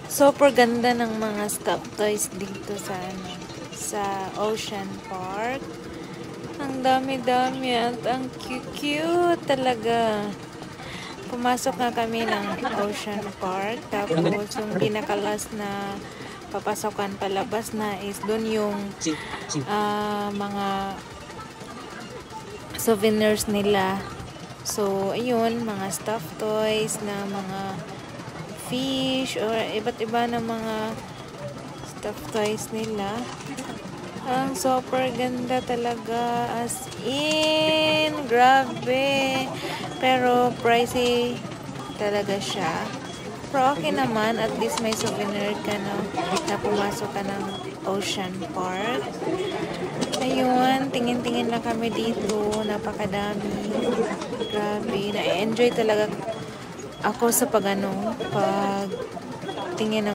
Super ganda ng mga stuffed toys dito sa Ocean Park. Ang dami-dami at ang cute talaga. Pumasok nga kami ng Ocean Park, tapos yung pinakalas na papasokan palabas na is dun yung mga souvenirs nila. So, ayun, mga stuffed toys na mga fish or iba't iba na mga stuffed toys nila. Ang super ganda talaga, as in, grabe. Pero pricey talaga siya. Pero okay naman, at least may souvenir ka, no, na pumasok ka ng Ocean Park. Ayun, tingin-tingin lang kami dito, napakadami. Grabe, na-enjoy talaga ako sa pag tingin ng